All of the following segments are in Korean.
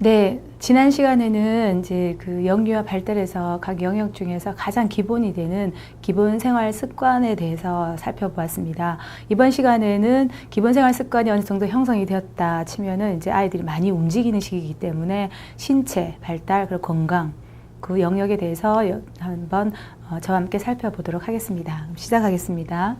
네, 지난 시간에는 이제 그 영유아 발달에서 각 영역 중에서 가장 기본이 되는 기본 생활 습관에 대해서 살펴보았습니다. 이번 시간에는 기본 생활 습관이 어느 정도 형성이 되었다 치면은 이제 아이들이 많이 움직이는 시기이기 때문에 신체 발달 그리고 건강 그 영역에 대해서 한번 저와 함께 살펴보도록 하겠습니다. 시작하겠습니다.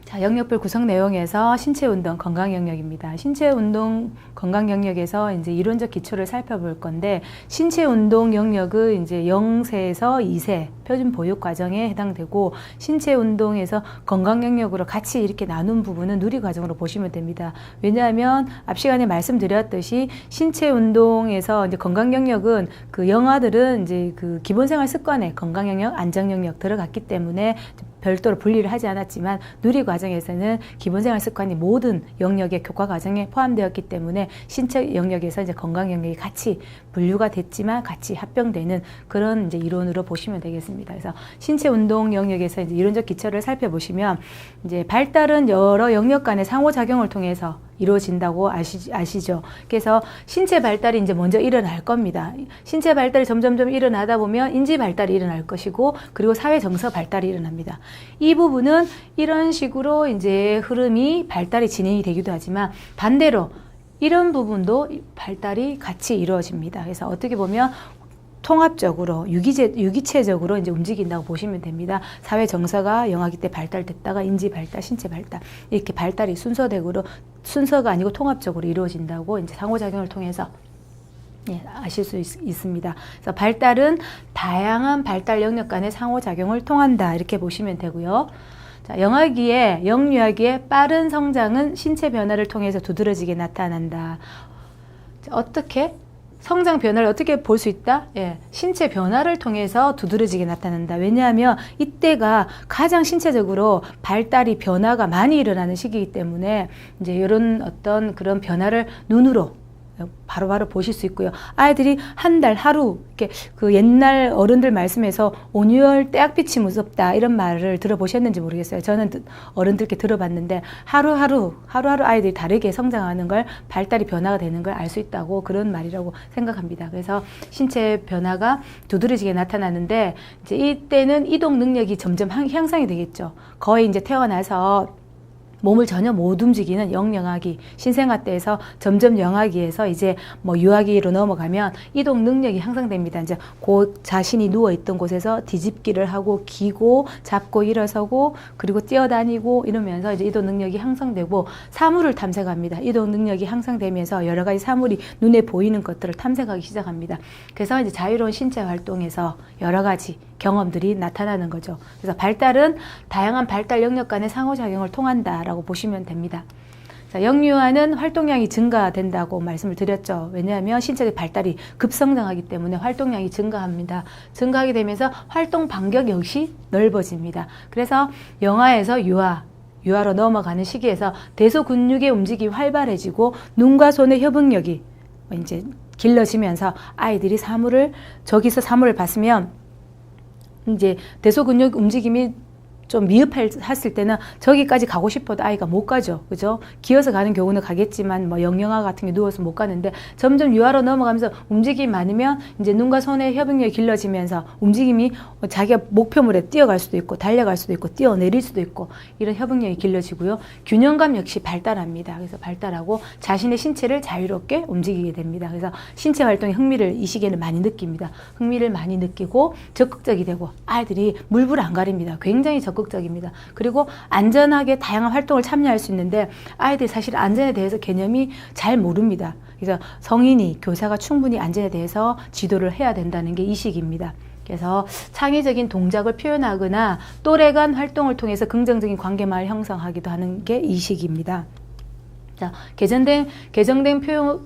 자, 영역별 구성 내용에서 신체 운동 건강 영역입니다. 신체 운동 건강 영역에서 이제 이론적 기초를 살펴볼 건데, 신체 운동 영역은 이제 0세에서 2세 표준 보육 과정에 해당되고, 신체 운동에서 건강 영역으로 같이 이렇게 나눈 부분은 누리 과정으로 보시면 됩니다. 왜냐하면 앞 시간에 말씀드렸듯이 신체 운동에서 이제 건강 영역은 그 영아들은 이제 그 기본 생활 습관에 건강 영역, 안정 영역 들어갔기 때문에 별도로 분리를 하지 않았지만, 누리 과정에서는 기본생활 습관이 모든 영역의 교과 과정에 포함되었기 때문에 신체 영역에서 이제 건강 영역이 같이 분류가 됐지만 같이 합병되는 그런 이제 이론으로 보시면 되겠습니다. 그래서 신체 운동 영역에서 이제 이론적 기초를 살펴보시면, 이제 발달은 여러 영역 간의 상호작용을 통해서 이루어진다고 아시죠? 그래서 신체 발달이 이제 먼저 일어날 겁니다. 신체 발달이 점점점 일어나다 보면 인지 발달이 일어날 것이고, 그리고 사회 정서 발달이 일어납니다. 이 부분은 이런 식으로 이제 흐름이 발달이 진행이 되기도 하지만, 반대로 이런 부분도 발달이 같이 이루어집니다. 그래서 어떻게 보면 통합적으로 유기체적으로 이제 움직인다고 보시면 됩니다. 사회 정서가 영아기 때 발달됐다가 인지 발달, 신체 발달 이렇게 발달이 순서가 아니고 통합적으로 이루어진다고 이제 상호작용을 통해서 아실 수 있습니다. 그래서 발달은 다양한 발달 영역 간의 상호작용을 통한다 이렇게 보시면 되고요. 자, 영아기에 영유아기의 빠른 성장은 신체 변화를 통해서 두드러지게 나타난다. 자, 어떻게? 성장 변화를 어떻게 볼 수 있다? 신체 변화를 통해서 두드러지게 나타난다. 왜냐하면 이때가 가장 신체적으로 발달이 변화가 많이 일어나는 시기이기 때문에 이제 이런 어떤 그런 변화를 눈으로 바로바로 보실 수 있고요. 아이들이 한 달 하루 이렇게 그 옛날 어른들 말씀에서 5,6월 떼약빛이 무섭다 이런 말을 들어보셨는지 모르겠어요. 저는 어른들께 들어봤는데 하루하루 아이들이 다르게 성장하는 걸, 발달이 변화가 되는 걸 알 수 있다고 그런 말이라고 생각합니다. 그래서 신체 변화가 두드러지게 나타나는데, 이제 이때는 이동 능력이 점점 향상이 되겠죠. 거의 이제 태어나서 몸을 전혀 못 움직이는 영영아기, 신생아 때에서 점점 영아기에서 이제 뭐 유아기로 넘어가면 이동 능력이 향상됩니다. 이제 자신이 누워있던 곳에서 뒤집기를 하고 기고 잡고 일어서고 그리고 뛰어다니고 이러면서 이제 이동 능력이 향상되고, 사물을 탐색합니다. 이동 능력이 향상되면서 여러 가지 사물이 눈에 보이는 것들을 탐색하기 시작합니다. 그래서 이제 자유로운 신체 활동에서 여러 가지 경험들이 나타나는 거죠. 그래서 발달은 다양한 발달 영역 간의 상호작용을 통한다라고 보시면 됩니다. 자, 영유아는 활동량이 증가된다고 말씀을 드렸죠. 왜냐하면 신체적 발달이 급성장하기 때문에 활동량이 증가합니다. 증가하게 되면서 활동 반경 역시 넓어집니다. 그래서 영아에서 유아로 넘어가는 시기에서 대소 근육의 움직임이 활발해지고 눈과 손의 협응력이 이제 길러지면서 아이들이 저기서 사물을 봤으면 이제 대소 근육 움직임이 좀 미흡했을 때는 저기까지 가고 싶어도 아이가 못 가죠. 그죠? 기어서 가는 경우는 가겠지만 뭐 영영아 같은 게 누워서 못 가는데, 점점 유아로 넘어가면서 움직임이 많으면 이제 눈과 손의 협응력이 길러지면서 움직임이 자기가 목표물에 뛰어갈 수도 있고 달려갈 수도 있고 뛰어내릴 수도 있고 이런 협응력이 길러지고요. 균형감 역시 발달합니다. 그래서 발달하고 자신의 신체를 자유롭게 움직이게 됩니다. 그래서 신체 활동에 흥미를 이 시기에는 많이 느낍니다. 흥미를 많이 느끼고 적극적이 되고, 아이들이 물불 안 가립니다. 굉장히 적극적입니다. 그리고 안전하게 다양한 활동을 참여할 수 있는데, 아이들이 사실 안전에 대해서 개념이 잘 모릅니다. 그래서 성인이, 교사가 충분히 안전에 대해서 지도를 해야 된다는 게 이 시기입니다. 그래서 창의적인 동작을 표현하거나 또래 간 활동을 통해서 긍정적인 관계망을 형성하기도 하는 게 이 시기입니다. 자, 개정된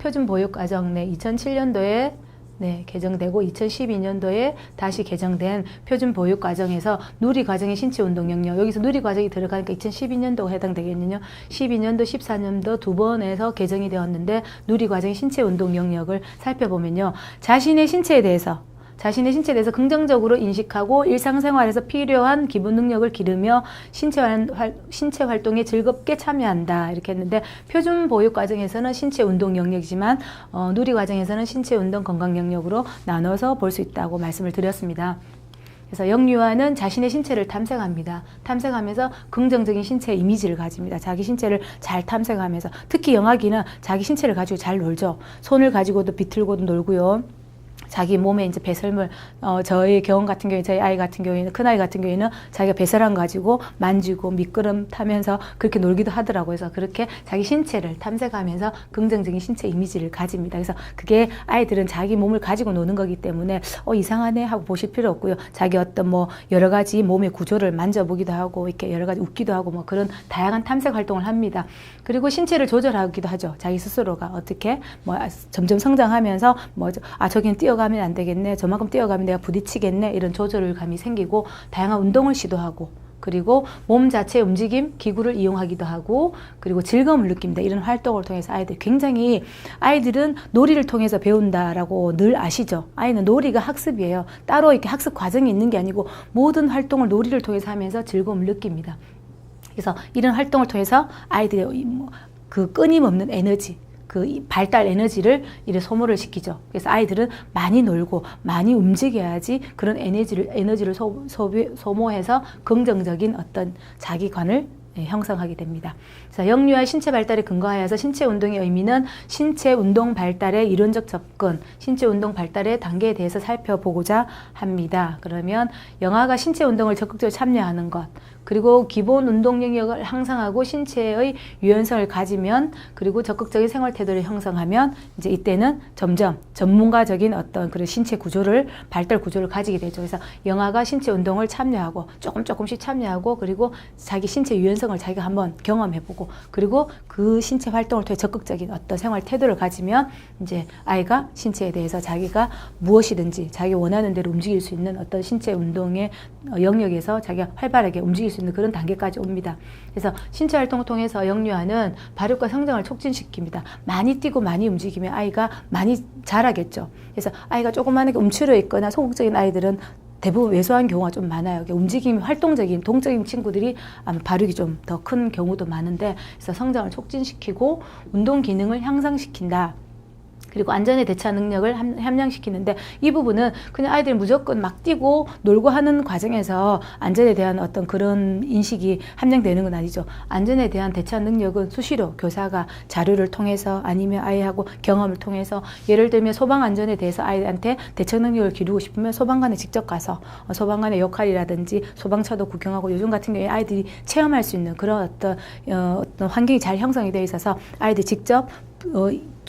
표준 보육 과정 2007년도에 개정되고 2012년도에 다시 개정된 표준 보육 과정에서 누리 과정의 신체 운동 영역, 여기서 누리 과정이 들어가니까 2012년도가 해당되겠네요. 12년도, 14년도 두 번에서 개정이 되었는데, 누리 과정의 신체 운동 영역을 살펴보면요, 자신의 신체에 대해서 자신의 신체에 대해서 긍정적으로 인식하고 일상생활에서 필요한 기본 능력을 기르며 신체 활동에 즐겁게 참여한다. 이렇게 했는데 표준 보육 과정에서는 신체 운동 영역이지만 누리 과정에서는 신체 운동 건강 영역으로 나눠서 볼 수 있다고 말씀을 드렸습니다. 그래서 영유아는 자신의 신체를 탐색합니다. 탐색하면서 긍정적인 신체 이미지를 가집니다. 자기 신체를 잘 탐색하면서 특히 영아기는 자기 신체를 가지고 잘 놀죠. 손을 가지고도 비틀고도 놀고요. 자기 몸에 이제 배설물, 저희 경우 같은 경우에, 저희 아이 같은 경우에는, 큰아이 같은 경우에는 자기가 배설한 거 가지고 만지고 미끄럼 타면서 그렇게 놀기도 하더라고요. 그래서 그렇게 자기 신체를 탐색하면서 긍정적인 신체 이미지를 가집니다. 그래서 그게 아이들은 자기 몸을 가지고 노는 거기 때문에, 이상하네 하고 보실 필요 없고요. 자기 어떤 뭐 여러 가지 몸의 구조를 만져보기도 하고, 이렇게 여러 가지 웃기도 하고, 뭐 그런 다양한 탐색 활동을 합니다. 그리고 신체를 조절하기도 하죠. 자기 스스로가 어떻게, 뭐 점점 성장하면서, 저기는 뛰어가면 안 되겠네. 저만큼 뛰어가면 내가 부딪히겠네. 이런 조절감이 생기고 다양한 운동을 시도하고 그리고 몸 자체의 움직임, 기구를 이용하기도 하고 그리고 즐거움을 느낍니다. 이런 활동을 통해서 아이들은 놀이를 통해서 배운다라고 늘 아시죠? 아이는 놀이가 학습이에요. 따로 이렇게 학습 과정이 있는 게 아니고 모든 활동을 놀이를 통해서 하면서 즐거움을 느낍니다. 그래서 이런 활동을 통해서 아이들의 그 끊임없는 에너지, 그 발달 에너지를 이래 소모를 시키죠. 그래서 아이들은 많이 놀고 많이 움직여야지 그런 에너지를 소모해서 긍정적인 어떤 자기관을 형성하게 됩니다. 그래서 영유아 신체 발달에 근거하여서 신체 운동의 의미는 신체 운동 발달의 이론적 접근, 신체 운동 발달의 단계에 대해서 살펴보고자 합니다. 그러면 영아가 신체 운동을 적극적으로 참여하는 것, 그리고 기본 운동 영역을 향상하고 신체의 유연성을 가지면 그리고 적극적인 생활 태도를 형성하면 이제 이때는 점점 전문가적인 어떤 그런 신체 구조를 발달 구조를 가지게 되죠. 그래서 영아가 신체 운동을 참여하고 조금씩 참여하고 그리고 자기 신체 유연성을 자기가 한번 경험해보고 그리고 그 신체 활동을 통해 적극적인 어떤 생활 태도를 가지면 이제 아이가 신체에 대해서 자기가 무엇이든지 자기 원하는 대로 움직일 수 있는 어떤 신체 운동의 영역에서 자기가 활발하게 움직일 수 있는 그런 단계까지 옵니다. 그래서 신체 활동을 통해서 영유아는 발육과 성장을 촉진시킵니다. 많이 뛰고 많이 움직이면 아이가 많이 자라겠죠. 그래서 아이가 조그만하게 움츠려 있거나 소극적인 아이들은 대부분 왜소한 경우가 좀 많아요. 움직임이 활동적인, 동적인 친구들이 아마 발육이 좀 더 큰 경우도 많은데, 그래서 성장을 촉진시키고 운동 기능을 향상시킨다. 그리고 안전에 대처 능력을 함양시키는데 이 부분은 그냥 아이들이 무조건 막 뛰고 놀고 하는 과정에서 안전에 대한 어떤 그런 인식이 함양되는 건 아니죠. 안전에 대한 대처 능력은 수시로 교사가 자료를 통해서 아니면 아이하고 경험을 통해서 예를 들면 소방 안전에 대해서 아이한테 대처 능력을 기르고 싶으면 소방관에 직접 가서 소방관의 역할이라든지 소방차도 구경하고 요즘 같은 경우에 아이들이 체험할 수 있는 그런 어떤 환경이 잘 형성이 되어 있어서 아이들이 직접